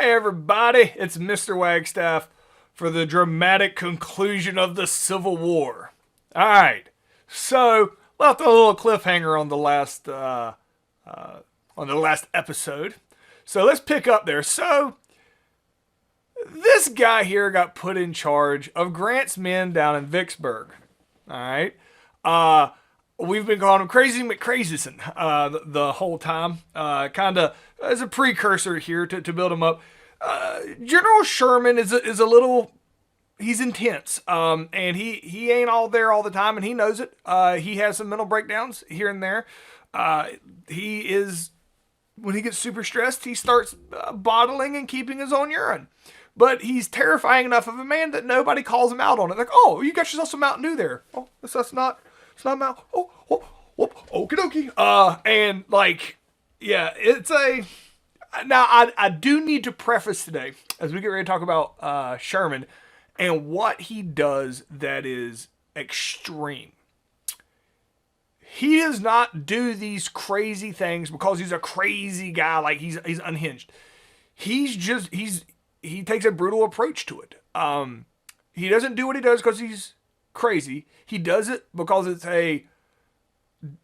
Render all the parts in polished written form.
Hey everybody, it's Mr. Wagstaff for the dramatic conclusion of the Civil War. Alright, so left a little cliffhanger on the last episode. So let's pick up there. So this guy here got put in charge of Grant's men down in Vicksburg. Alright. We've been calling him Crazy McCrazyson the whole time. Kind of as a precursor here to build him up. General Sherman is a little, he's intense. And he ain't all there all the time, and he knows it. He has some mental breakdowns here and there. He is, when he gets super stressed, he starts bottling and keeping his own urine. But he's terrifying enough of a man that nobody calls him out on it. Like, oh, you got yourself some Mountain Dew there. Oh, that's not. It's not Mountain. Oh, okie dokie. And like, yeah, it's a. Now I do need to preface today as we get ready to talk about Sherman and what he does that is extreme. He does not do these crazy things because he's a crazy guy. Like he's unhinged. He takes a brutal approach to it. He doesn't do what he does because he's crazy. He does it because it's a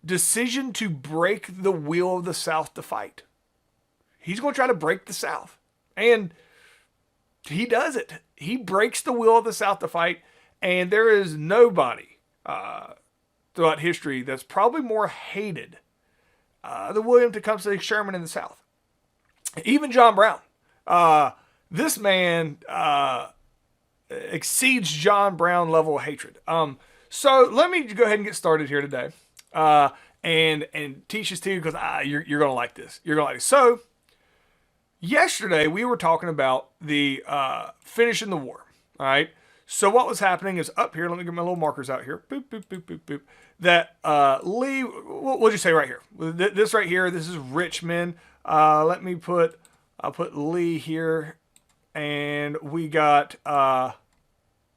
decision to break the will of the South to fight. He's going to try to break the South. And he does it. He breaks the will of the South to fight. And there is nobody throughout history that's probably more hated than William Tecumseh Sherman in the South. Even John Brown. This man exceeds John Brown level of hatred. So let me go ahead and get started here today, and teach this to you because you're gonna like this. You're gonna like this. So yesterday we were talking about the finishing the war. All right. So what was happening is up here. Let me get my little markers out here. Boop boop boop boop boop. That Lee. What'd you say right here? This right here. This is Richmond. I'll put Lee here. And we got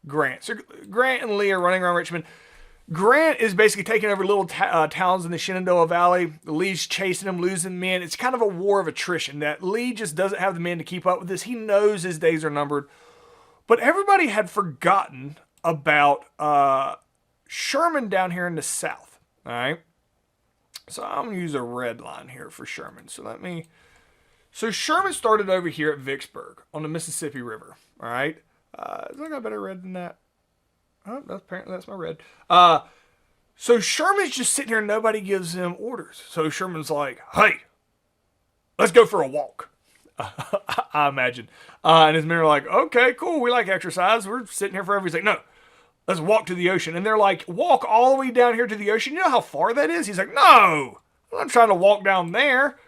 Grant. So Grant and Lee are running around Richmond. Grant is basically taking over little towns in the Shenandoah Valley. Lee's chasing him, losing men. It's kind of a war of attrition that Lee just doesn't have the men to keep up with this. He knows his days are numbered. But everybody had forgotten about Sherman down here in the South. All right. So I'm going to use a red line here for Sherman. So Sherman started over here at Vicksburg on the Mississippi River. All right. Is I got better red than that? Oh, apparently that's my red. So Sherman's just sitting here and nobody gives him orders. So Sherman's like, hey, let's go for a walk. I imagine. And his men are like, okay, cool. We like exercise. We're sitting here forever. He's like, no, let's walk to the ocean. And they're like, walk all the way down here to the ocean. You know how far that is? He's like, no, I'm not trying to walk down there.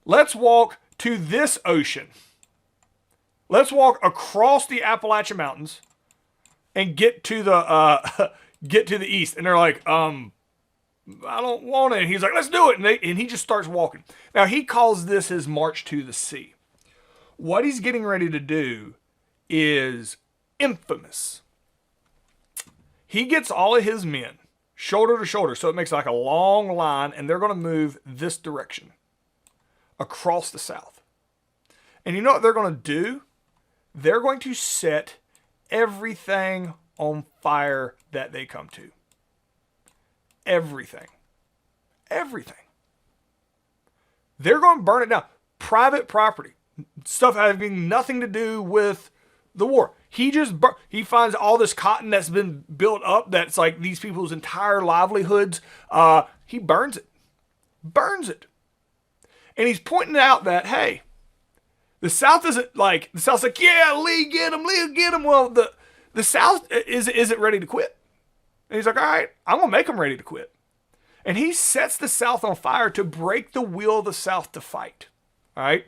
Let's walk to this ocean. Let's walk across the Appalachian Mountains and get to the east. And they're like, I don't want it. And he's like, let's do it. And he just starts walking. Now he calls this his march to the sea. What he's getting ready to do is infamous. He gets all of his men shoulder to shoulder. So it makes like a long line, and they're going to move this direction across the South. And you know what they're going to do? They're going to set everything on fire that they come to. Everything. Everything. They're going to burn it down. Private property. Stuff having nothing to do with the war. He finds all this cotton that's been built up that's like these people's entire livelihoods. He burns it. Burns it. And he's pointing out that, hey, the South isn't like, the South's like, yeah, Lee, get him, Lee, get him. Well, the South isn't ready to quit. And he's like, all right, I'm going to make them ready to quit. And he sets the South on fire to break the will of the South to fight. All right.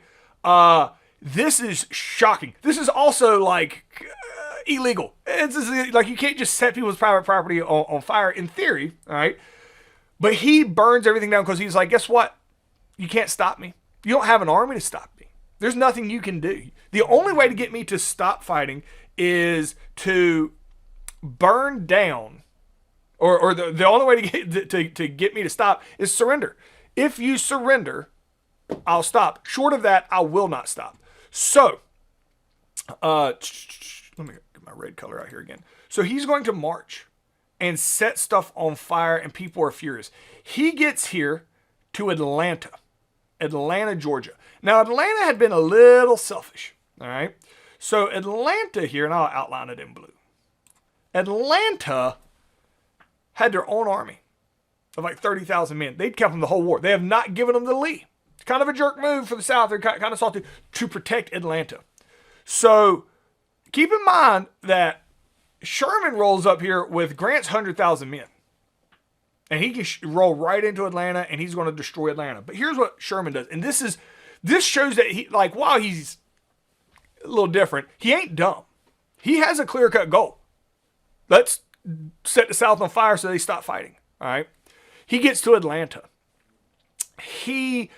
This is shocking. This is also like illegal. It's like you can't just set people's private property on fire in theory. All right. But he burns everything down because he's like, guess what? You can't stop me. You don't have an army to stop me. There's nothing you can do. The only way to get me to stop fighting is to burn down, or the only way to get me to stop is surrender. If you surrender, I'll stop. Short of that, I will not stop. So Let me get my red color out here again. So he's going to march and set stuff on fire, and people are furious. He gets here to Atlanta, Georgia. Now, Atlanta had been a little selfish, all right? So Atlanta here, and I'll outline it in blue. Atlanta had their own army of like 30,000 men. They'd kept them the whole war. They have not given them the Lee. It's kind of a jerk move for the South. They're kind of salty to protect Atlanta. So keep in mind that Sherman rolls up here with Grant's 100,000 men. And he can roll right into Atlanta, and he's going to destroy Atlanta. But here's what Sherman does. And this shows that he, like, while he's a little different, he ain't dumb. He has a clear-cut goal. Let's set the South on fire so they stop fighting. All right. He gets to Atlanta. He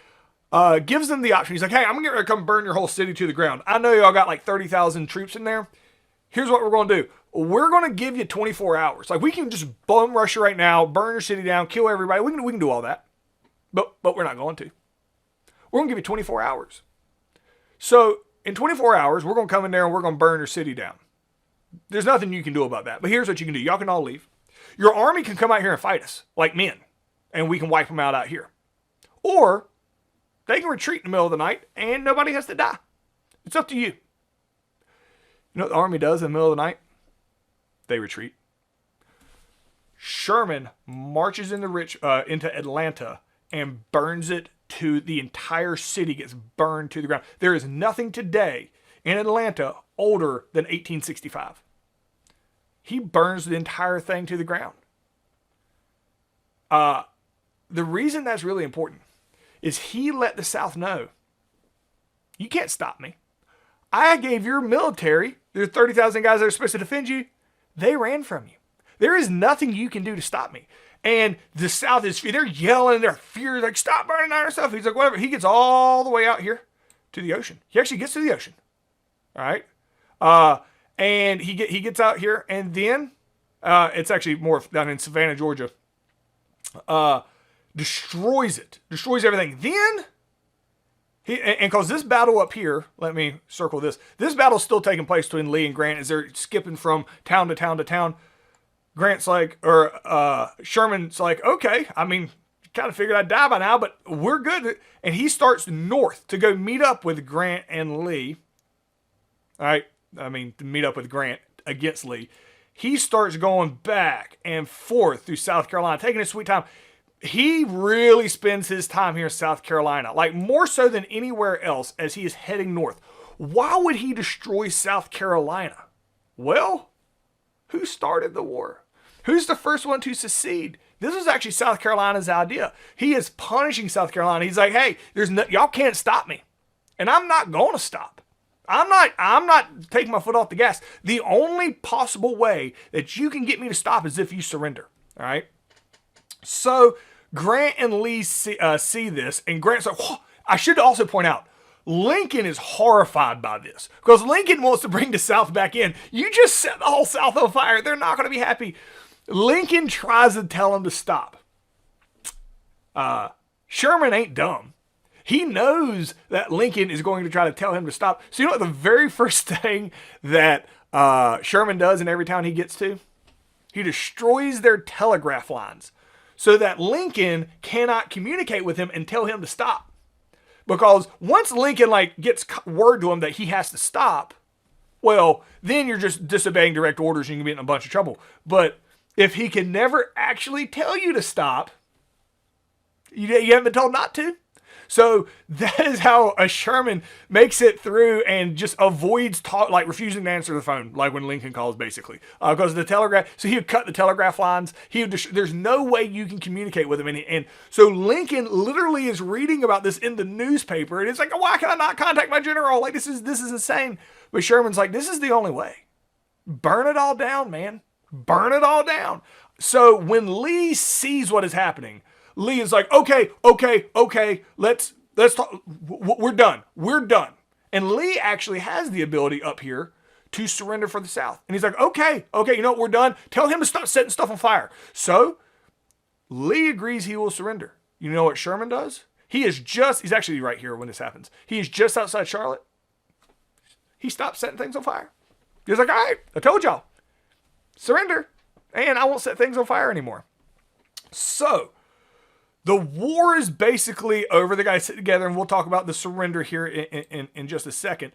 gives them the option. He's like, hey, I'm going to get ready to come burn your whole city to the ground. I know y'all got like 30,000 troops in there. Here's what we're going to do. We're going to give you 24 hours. Like, we can just bum rush you right now, burn your city down, kill everybody. We can do all that. But we're not going to. We're going to give you 24 hours. So in 24 hours, we're going to come in there and we're going to burn your city down. There's nothing you can do about that. But here's what you can do. Y'all can all leave. Your army can come out here and fight us like men, and we can wipe them out here. Or they can retreat in the middle of the night and nobody has to die. It's up to you. You know what the army does in the middle of the night? They retreat. Sherman marches into Atlanta and burns it to the entire city, gets burned to the ground. There is nothing today in Atlanta older than 1865. He burns the entire thing to the ground. The reason that's really important is he let the South know, you can't stop me. I gave your military, there's 30,000 guys that are supposed to defend you, they ran from you. There is nothing you can do to stop me. And the South is, they're yelling, they're furious, like, stop burning our stuff. He's like, whatever. He gets all the way out here to the ocean. He actually gets to the ocean. All right. And he gets out here, and then it's actually more down in Savannah, Georgia. Destroys everything. Then and because this battle up here, let me circle this. This battle's still taking place between Lee and Grant as they're skipping from town to town to town. Grant's like, or Sherman's like, okay, I mean, kind of figured I'd die by now, but we're good. And he starts north to go meet up with Grant and Lee. All right, I mean, to meet up with Grant against Lee. He starts going back and forth through South Carolina, taking his sweet time. He really spends his time here in South Carolina, like more so than anywhere else as he is heading north. Why would he destroy South Carolina? Well, who started the war? Who's the first one to secede? This was actually South Carolina's idea. He is punishing South Carolina. He's like, hey, y'all can't stop me. And I'm not going to stop. I'm not taking my foot off the gas. The only possible way that you can get me to stop is if you surrender. All right. So Grant and Lee see this, and Grant's like, whoa. I should also point out, Lincoln is horrified by this because Lincoln wants to bring the South back in. You just set the whole South on fire. They're not going to be happy. Lincoln tries to tell him to stop. Sherman ain't dumb. He knows that Lincoln is going to try to tell him to stop. So you know what the very first thing that Sherman does in every town he gets to? He destroys their telegraph lines so that Lincoln cannot communicate with him and tell him to stop. Because once Lincoln gets word to him that he has to stop, well, then you're just disobeying direct orders and you can be in a bunch of trouble. But if he can never actually tell you to stop, you haven't been told not to. So that is how a Sherman makes it through and just avoids refusing to answer the phone, like when Lincoln calls, basically, because the telegraph. So he would cut the telegraph lines. There's no way you can communicate with him, and so Lincoln literally is reading about this in the newspaper, and it's like, why can I not contact my general? Like this is insane. But Sherman's like, this is the only way. Burn it all down, man. Burn it all down. So when Lee sees what is happening, Lee is like, okay, let's talk. We're done. And Lee actually has the ability up here to surrender for the South. And he's like, okay, you know what, we're done. Tell him to stop setting stuff on fire. So Lee agrees he will surrender. You know what Sherman does? He's actually right here when this happens. He is just outside Charlotte. he stopped setting things on fire. He was like, all right, I told y'all, surrender, and I won't set things on fire anymore. So the war is basically over. The guys sit together, and we'll talk about the surrender here in just a second.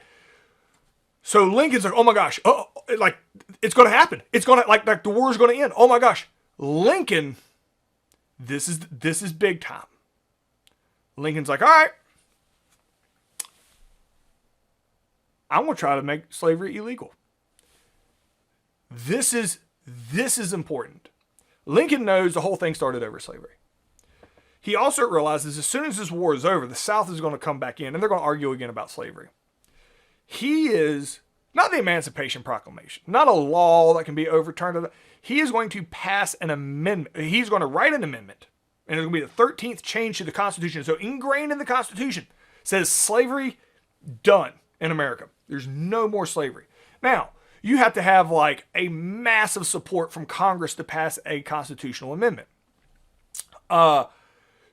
So Lincoln's like, oh my gosh, like it's going to happen. It's going to like the war is going to end. Oh my gosh, Lincoln, this is big time. Lincoln's like, all right, I'm going to try to make slavery illegal. This is important. Lincoln knows the whole thing started over slavery. He also realizes as soon as this war is over, the South is going to come back in and they're going to argue again about slavery. He is not the Emancipation Proclamation, not a law that can be overturned. He is going to pass an amendment. He's going to write an amendment, and it's going to be the 13th change to the Constitution. So ingrained in the Constitution says slavery done in America. There's no more slavery. Now, you have to have like a massive support from Congress to pass a constitutional amendment.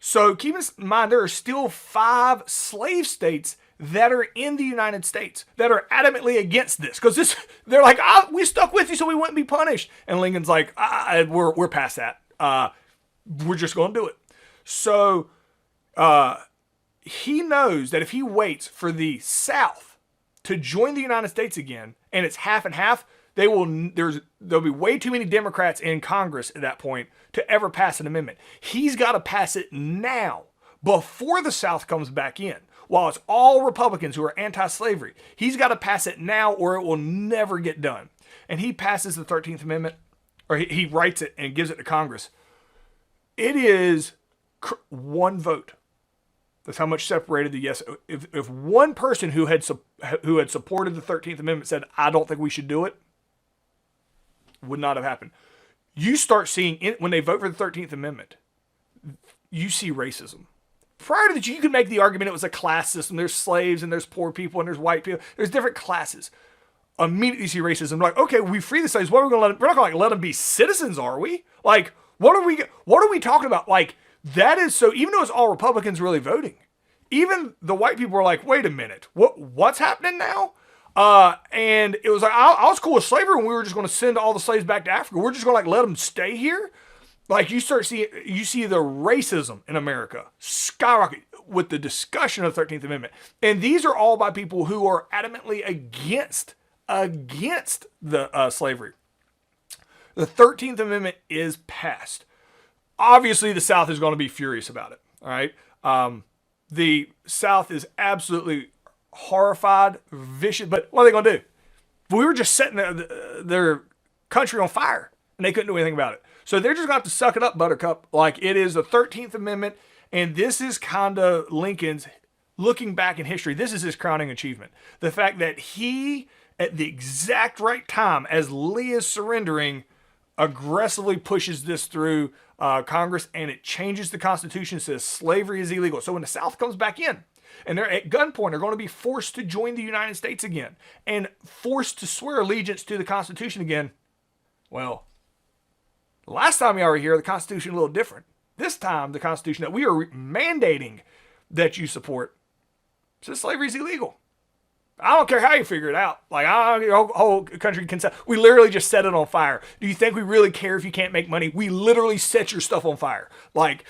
So keep in mind, there are still 5 slave states that are in the United States that are adamantly against this. Because they're like, we stuck with you so we wouldn't be punished. And Lincoln's like, we're past that. We're just going to do it. So he knows that if he waits for the South to join the United States again, and it's half and half, there'll be way too many Democrats in Congress at that point to ever pass an amendment. He's got to pass it now, before the South comes back in. While it's all Republicans who are anti-slavery, he's got to pass it now or it will never get done. And he passes the 13th Amendment, or he writes it and gives it to Congress. It is one vote. That's how much separated the yes. If one person who had supported the 13th Amendment said, I don't think we should do it, would not have happened. You start seeing, when they vote for the 13th Amendment, you see racism. Prior to that, you could make the argument it was a class system. There's slaves and there's poor people and there's white people. There's different classes. Immediately you see racism. Like, okay, we free the slaves. What are we going to let them? We're not going to let them be citizens, are we? Like, what are we talking about? Like, that is so, even though it's all Republicans really voting, even the white people were like, wait a minute, what's happening now? And it was like, I was cool with slavery when we were just going to send all the slaves back to Africa. We're just going to like let them stay here. Like you see the racism in America skyrocket with the discussion of the 13th Amendment. And these are all by people who are adamantly against the slavery. The 13th Amendment is passed. Obviously, the South is going to be furious about it. All right. The South is absolutely horrified, vicious. But what are they going to do? We were just setting their country on fire, and they couldn't do anything about it. So they're just going to have to suck it up, Buttercup. Like, it is the 13th Amendment, and this is kind of Lincoln's, looking back in history, this is his crowning achievement. The fact that he, at the exact right time, as Lee is surrendering, aggressively pushes this through Congress, and it changes the Constitution, says slavery is illegal. So when the South comes back in, and they're at gunpoint, are going to be forced to join the United States again, and forced to swear allegiance to the Constitution again, well, last time y'all were here, the Constitution a little different. This time, the Constitution that we are mandating that you support says slavery is illegal. I don't care how you figure it out. Like, your whole country can say, we literally just set it on fire. Do you think we really care if you can't make money? We literally set your stuff on fire. Like,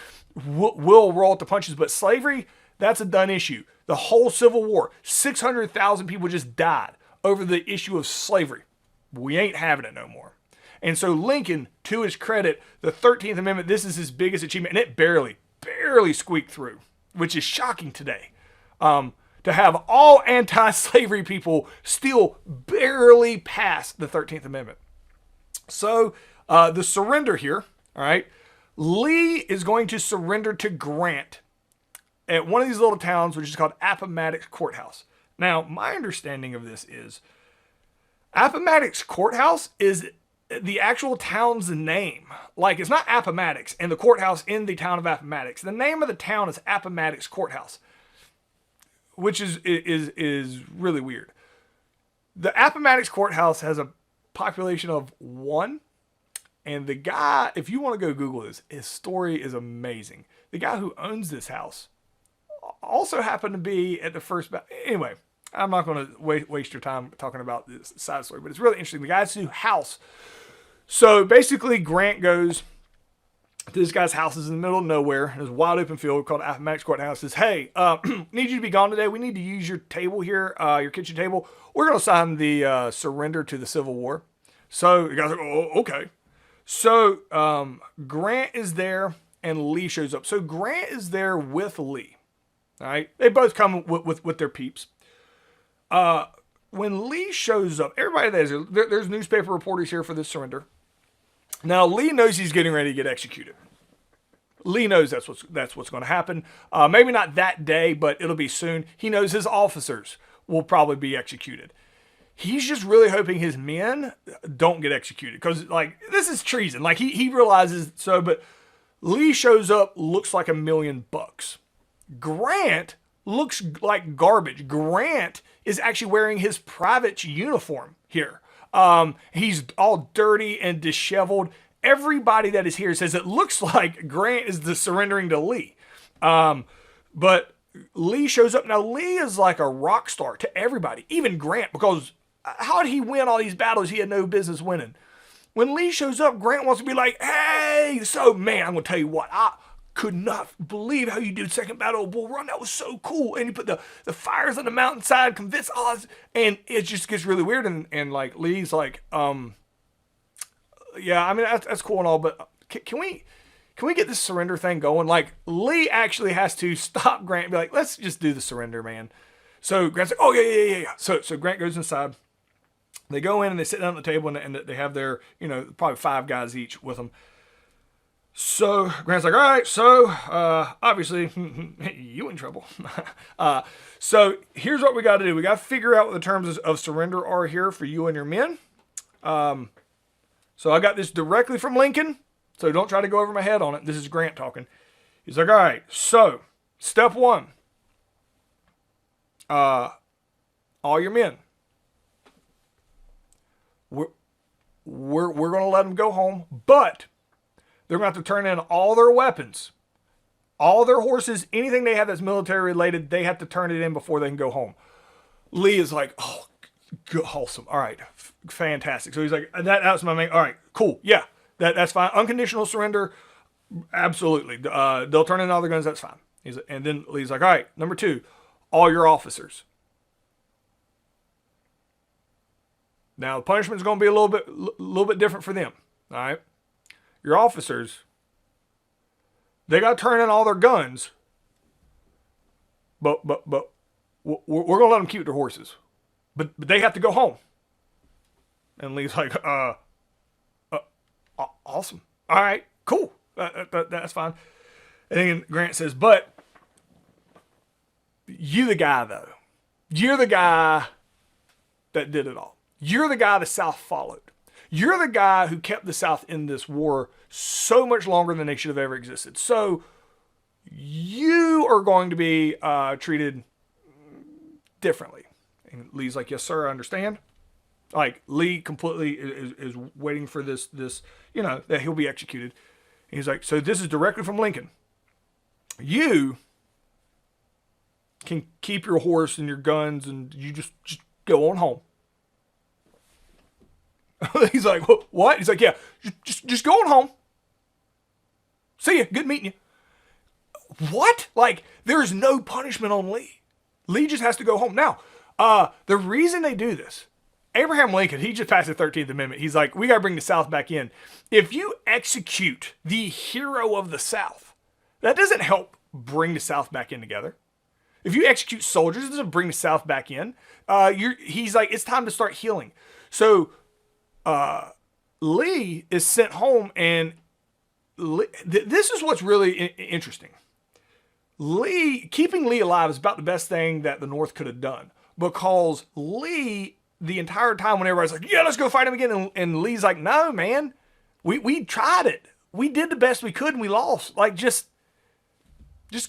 we'll roll at the punches. But slavery, that's a done issue. The whole Civil War, 600,000 people just died over the issue of slavery. We ain't having it no more. And so Lincoln, to his credit, the 13th Amendment, this is his biggest achievement. And it barely squeaked through, which is shocking today. To have all anti-slavery people still barely pass the 13th Amendment. So the surrender here, all right, Lee is going to surrender to Grant at one of these little towns, which is called Appamatox Courthouse. Now, my understanding of this is Appamatox Courthouse is the actual town's name. Like, it's not Appamatox and the courthouse in the town of Appamatox. The name of the town is Appamatox Courthouse, which is really weird. The Appamatox Courthouse has a population of 1. And the guy, if you want to go Google this, his story is amazing. The guy who owns this house also happened to be at the first... Anyway, I'm not going to waste your time talking about this side story, but it's really interesting. The guy's new house. So basically, Grant goes to this guy's house. Is in the middle of nowhere. There's a wide open field called Appamatox Courthouse. Says, hey, need you to be gone today. We need to use your table here, your kitchen table. We're going to sign the surrender to the Civil War. So the guy's like, oh, okay. So Grant is there and Lee shows up. So Grant is there with Lee. All right. They both come with their peeps. When Lee shows up, everybody there's newspaper reporters here for this surrender. Now Lee knows he's getting ready to get executed. Lee knows that's what's going to happen. Maybe not that day, but it'll be soon. He knows his officers will probably be executed. He's just really hoping his men don't get executed because, like, this is treason. Like, he realizes so, but Lee shows up, looks like $1 million. Grant looks like garbage. Grant is actually wearing his private uniform here. He's all dirty and disheveled. Everybody that is here says it looks like Grant is surrendering to Lee. But Lee shows up. Now, Lee is like a rock star to everybody, even Grant, because how did he win all these battles he had no business winning? When Lee shows up, Grant wants to be like, hey, so man, I'm going to tell you what, I could not believe how you did Second Battle of Bull Run. That was so cool. And you put the fires on the mountainside, convince Oz, and it just gets really weird. And like Lee's like, yeah, I mean, that's cool and all, but can we get this surrender thing going? Like, Lee actually has to stop Grant and be like, let's just do the surrender, man. So Grant's like, oh, yeah. So Grant goes inside. They go in and they sit down at the table and they have their, probably 5 guys each with them. So Grant's like, all right, so obviously you in trouble. So here's what we got to do. We got to figure out what the terms of surrender are here for you and your men. So I got this directly from Lincoln, so don't try to go over my head on it. This is Grant talking. He's like, all right, so step 1, all your men. We're going to let them go home, but they're going to have to turn in all their weapons, all their horses, anything they have that's military related. They have to turn it in before they can go home. Lee is like, oh, good, wholesome. All right, fantastic. So he's like, that was my main. All right, cool. Yeah, that's fine. Unconditional surrender, absolutely. They'll turn in all their guns. That's fine. And then Lee's like, all right, number 2, all your officers. Now, the punishment is going to be a little bit different for them. All right, your officers, they got to turn in all their guns, but we're going to let them keep their horses, but they have to go home. And Lee's like, awesome. All right, cool. That's fine. And then Grant says, but you the guy though. You're the guy that did it all. You're the guy the South followed. You're the guy who kept the South in this war so much longer than they should have ever existed. So you are going to be treated differently. And Lee's like, yes, sir, I understand. Like, Lee completely is waiting for this, that he'll be executed. And he's like, so this is directly from Lincoln. You can keep your horse and your guns and you just go on home. He's like, what? He's like, yeah, just go on home. See ya. Good meeting you. What? Like, there's no punishment on Lee. Lee just has to go home. Now, the reason they do this, Abraham Lincoln, he just passed the 13th Amendment. He's like, we got to bring the South back in. If you execute the hero of the South, that doesn't help bring the South back in together. If you execute soldiers, it doesn't bring the South back in. He's like, it's time to start healing. So, Lee is sent home, and this is what's really interesting. Keeping Lee alive is about the best thing that the North could have done, because Lee, the entire time when everybody's like, yeah, let's go fight him again, and Lee's like, no, man, we tried it. We did the best we could, and we lost. Like, just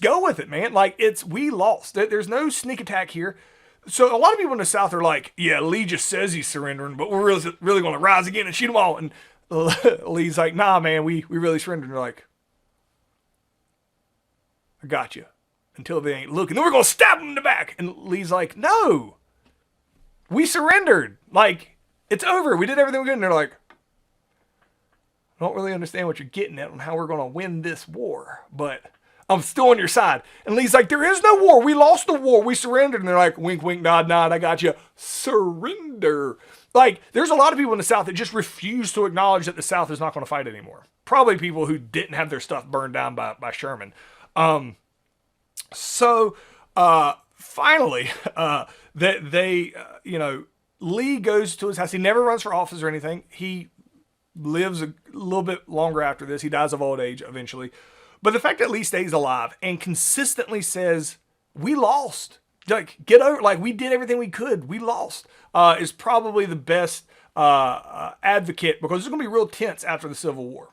go with it, man. Like, we lost. There's no sneak attack here. So a lot of people in the South are like, yeah, Lee just says he's surrendering, but we're really going to rise again and shoot them all. And Lee's like, nah, man, we really surrendered. And they're like, I got you. Until they ain't looking. Then we're going to stab them in the back. And Lee's like, no, we surrendered. Like, it's over. We did everything we could. And they're like, I don't really understand what you're getting at on how we're going to win this war, but I'm still on your side. And Lee's like, there is no war. We lost the war. We surrendered. And they're like, wink, wink, nod, nod. I got you. Surrender. Like, there's a lot of people in the South that just refuse to acknowledge that the South is not going to fight anymore. Probably people who didn't have their stuff burned down by Sherman. Finally, Lee goes to his house. He never runs for office or anything. He lives a little bit longer after this. He dies of old age eventually. But the fact that Lee stays alive and consistently says, we lost. Like, get over, like, we did everything we could. We lost. Is probably the best advocate, because it's going to be real tense after the Civil War.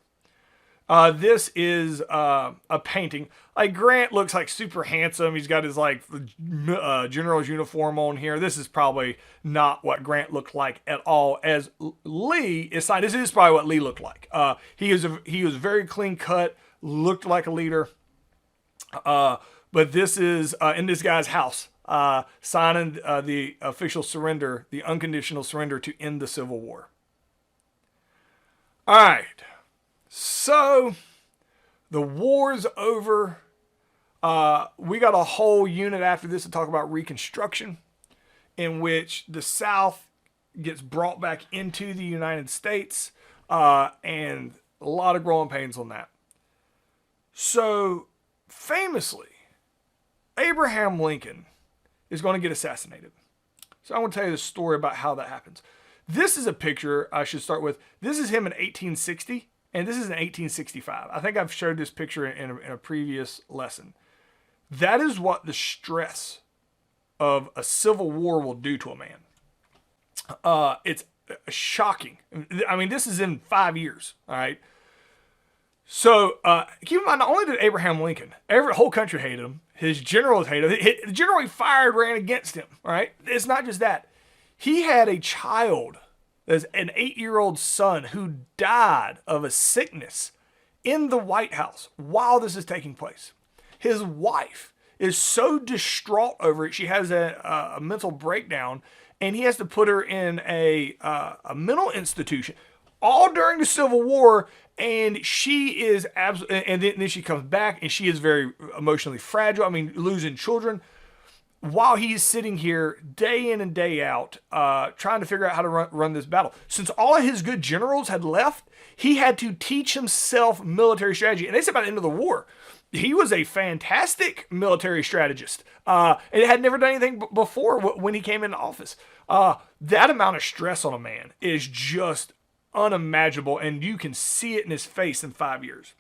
This is a painting. Like, Grant looks like super handsome. He's got his like general's uniform on here. This is probably not what Grant looked like at all. As Lee is signed, this is probably what Lee looked like. He was very clean cut, looked like a leader. But this is in this guy's house, signing the official surrender, the unconditional surrender to end the Civil War. All right. So, the war's over. We got a whole unit after this to talk about Reconstruction, in which the South gets brought back into the United States, and a lot of growing pains on that. So, famously, Abraham Lincoln is going to get assassinated. So, I want to tell you the story about how that happens. This is a picture I should start with. This is him in 1860. And this is in 1865. I think I've showed this picture in a previous lesson. That is what the stress of a civil war will do to a man. It's shocking. I mean, this is in 5 years, all right? So keep in mind, not only did Abraham Lincoln, every whole country hated him, his generals hated him, the general he fired ran against him, all right? It's not just that. He had a child, there's an 8-year-old son, who died of a sickness in the White House while this is taking place. His wife is so distraught over it, she has a mental breakdown, and he has to put her in a mental institution all during the Civil War. And she is and then she comes back, and she is very emotionally fragile. I mean, losing children. While he's sitting here day in and day out, trying to figure out how to run this battle. Since all of his good generals had left, he had to teach himself military strategy. And they said by the end of the war, he was a fantastic military strategist. And had never done anything before when he came into office. That amount of stress on a man is just unimaginable, and you can see it in his face in 5 years.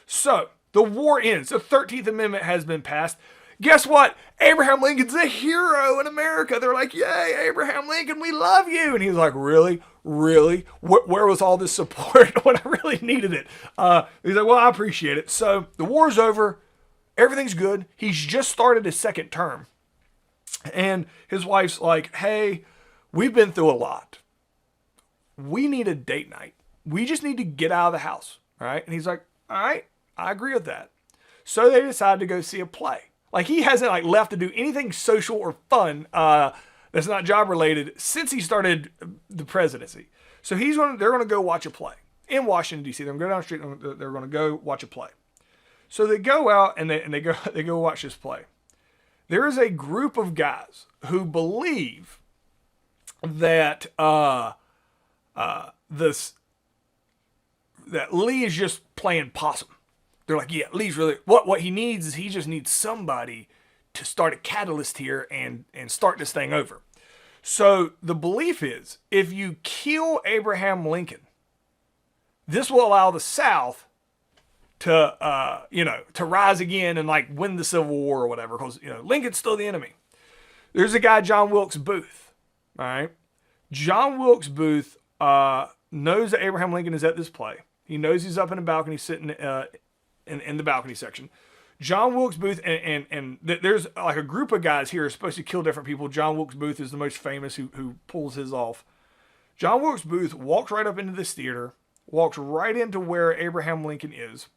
So, the war ends. The 13th Amendment has been passed. Guess what? Abraham Lincoln's a hero in America. They're like, yay, Abraham Lincoln, we love you. And he's like, really? Really? Where was all this support when I really needed it? He's like, well, I appreciate it. So the war's over. Everything's good. He's just started his second term. And his wife's like, hey, we've been through a lot. We need a date night. We just need to get out of the house. All right? And he's like, all right, I agree with that. So they decided to go see a play. Like, he hasn't left to do anything social or fun that's not job related since he started the presidency. So they're going to go watch a play in Washington D.C. They're going to go down the street and they're going to go watch a play. So they go out and they go watch this play. There is a group of guys who believe that that Lee is just playing possum. They're like, yeah, Lee's really, what he needs is he just needs somebody to start a catalyst here and start this thing over. So the belief is, if you kill Abraham Lincoln, this will allow the South to rise again and win the Civil War or whatever, because Lincoln's still the enemy. There's a guy, John Wilkes Booth. All right, John Wilkes Booth knows that Abraham Lincoln is at this play. He knows he's up in the balcony sitting in the balcony section. John Wilkes Booth, and there's a group of guys here who are supposed to kill different people. John Wilkes Booth is the most famous who pulls his off. John Wilkes Booth walks right up into this theater, walks right into where Abraham Lincoln is,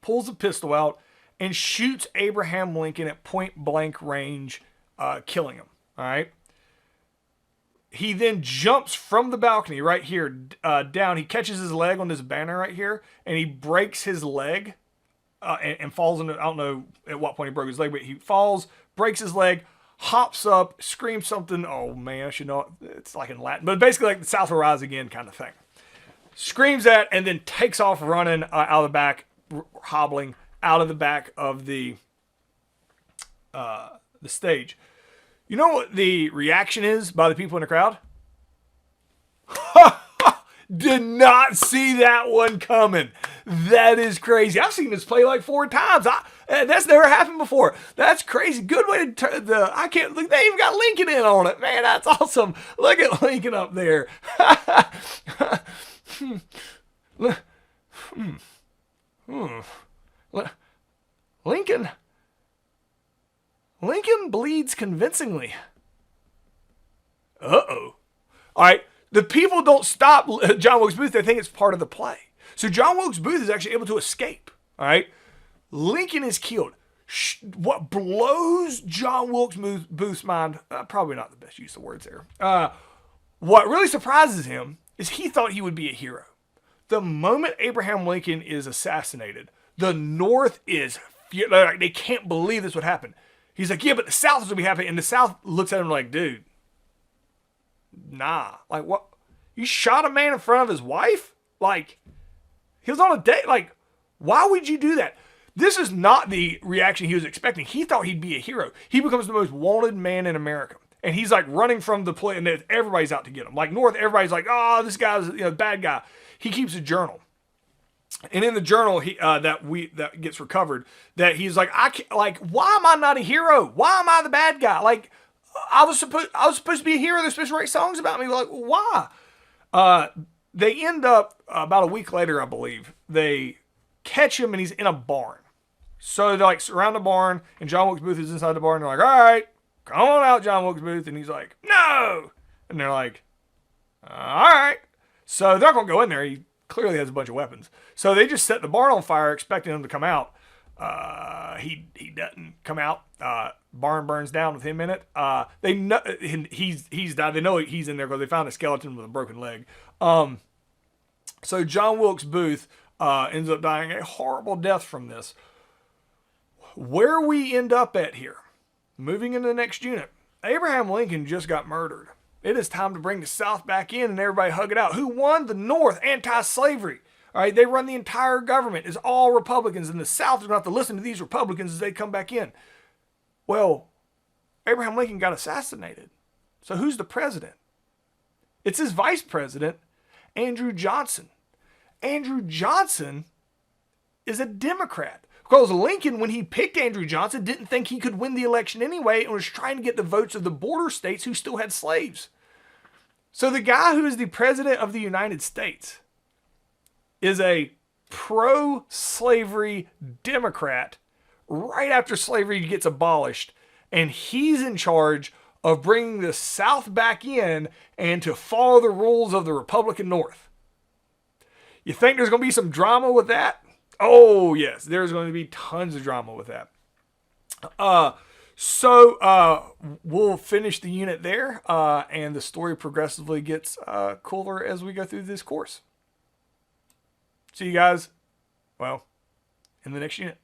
pulls a pistol out, and shoots Abraham Lincoln at point blank range, killing him. All right? He then jumps from the balcony right here down. He catches his leg on this banner right here, and he breaks his leg and falls into, I don't know at what point he broke his leg, but he falls, breaks his leg, hops up, screams something. Oh man, I should know it's like in Latin, but basically like the South will rise again kind of thing. Screams that and then takes off running out of the back, hobbling out of the back of the stage. You know what the reaction is by the people in the crowd? Did not see that one coming. That is crazy. I've seen this play like 4 times. That's never happened before. That's crazy. Good way to turn I can't look. They even got Lincoln in on it. Man, that's awesome. Look at Lincoln up there. Lincoln bleeds convincingly. Uh-oh. All right. The people don't stop John Wilkes Booth. They think it's part of the play. So John Wilkes Booth is actually able to escape. All right. Lincoln is killed. What blows John Wilkes Booth's mind, probably not the best use of words there. What really surprises him is he thought he would be a hero. The moment Abraham Lincoln is assassinated, the North is, like, they can't believe this would happen. He's like, yeah, but the South is going to be happy. And the South looks at him like, dude, nah. Like, what? You shot a man in front of his wife? Like, he was on a date. Like, why would you do that? This is not the reaction he was expecting. He thought he'd be a hero. He becomes the most wanted man in America. And he's like running from the play, and everybody's out to get him. Like North, everybody's like, oh, this guy's bad guy. He keeps a journal. And in the journal that gets recovered, that he's like, why am I not a hero? Why am I the bad guy? Like, I was supposed to be a hero. They're supposed to write songs about me. Like, why? They end up about a week later, I believe. They catch him, and he's in a barn. So they like surround the barn, and John Wilkes Booth is inside the barn. They're like, all right, come on out, John Wilkes Booth. And he's like, no. And they're like, all right. So they're not going to go in there. He clearly has a bunch of weapons. So they just set the barn on fire, expecting him to come out. He doesn't come out. Barn burns down with him in it. They know he's died. They know he's in there because they found a skeleton with a broken leg. So John Wilkes Booth ends up dying a horrible death from this. Where we end up at here, moving into the next unit, Abraham Lincoln just got murdered. It is time to bring the South back in and everybody hug it out. Who won? The North, anti-slavery. All right, they run the entire government. It's all Republicans, and the South is going to have to listen to these Republicans as they come back in. Well, Abraham Lincoln got assassinated. So who's the president? It's his vice president, Andrew Johnson. Andrew Johnson is a Democrat. Because Lincoln, when he picked Andrew Johnson, didn't think he could win the election anyway and was trying to get the votes of the border states who still had slaves. So the guy who is the president of the United States is a pro-slavery Democrat right after slavery gets abolished. And he's in charge of bringing the South back in and to follow the rules of the Republican North. You think there's going to be some drama with that? Oh, yes, there's going to be tons of drama with that. So we'll finish the unit there, and the story progressively gets cooler as we go through this course. See you guys, well, in the next unit.